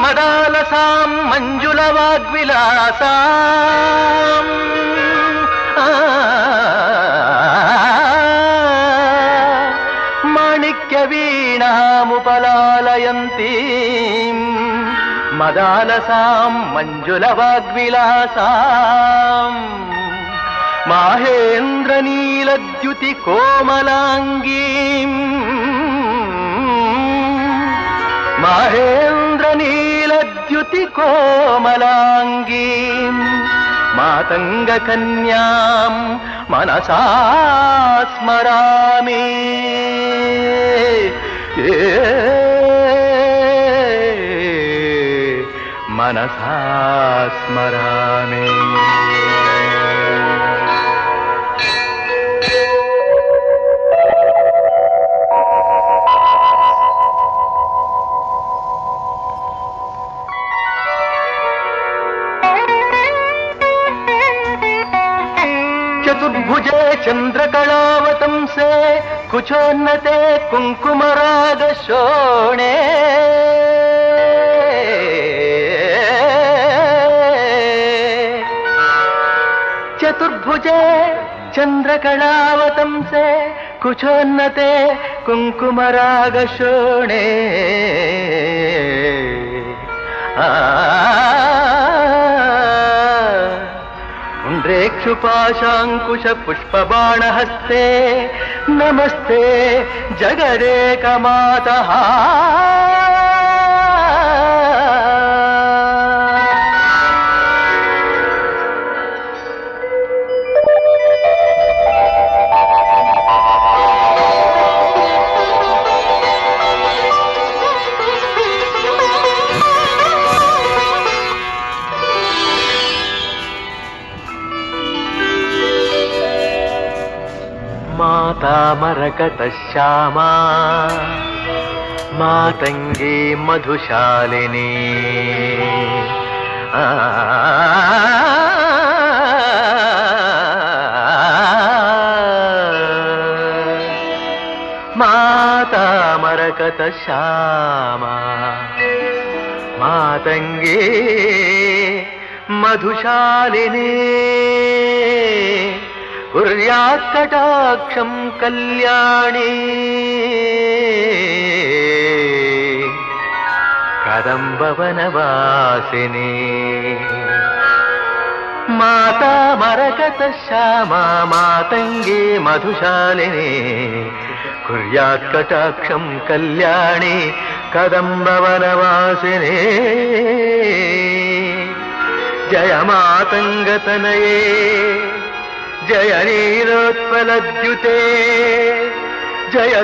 మదాలసాం మంజుల వాగ్విలాసాం మాణిక్య వీణాముపలాలయంతీం మదాలసాం మంజుల వాగ్విలాసాం మాహేంద్ర నీలద్యుతి కోమలాంగీం మహేంద్ర నీలద్యుతి కోమలాంగీం మాతంగ కన్యాం మనసా స్మరామి మనసా స్మరామి. चतुर्भुजे चंद्रकलावतंसे कुचोन्नते कुंकुमरागशोणे चतुर्भुजे चंद्रकलावतंसे कुचोन्नते कुंकुमरागशोणे पुण्ड्रेक्षुपाशाङ्कुश पुष्पबाणहस्ते नमस्ते जगदेकमातः. माता मरकत श्यामा मातंगी मधुशालिनी माता मरकत श्यामा मातंगी मधुशालिनी कुर्यात्कटाक्षं कल्याणी कदम्बवनवासिनी. माता मरकत श्यामा मातंगी मधुशालिनी कुर्यात्कटाक्षं कल्याणी कदम्बवनवासिनी. जय मातंगतनये जय नीलोत्पलद्युते जय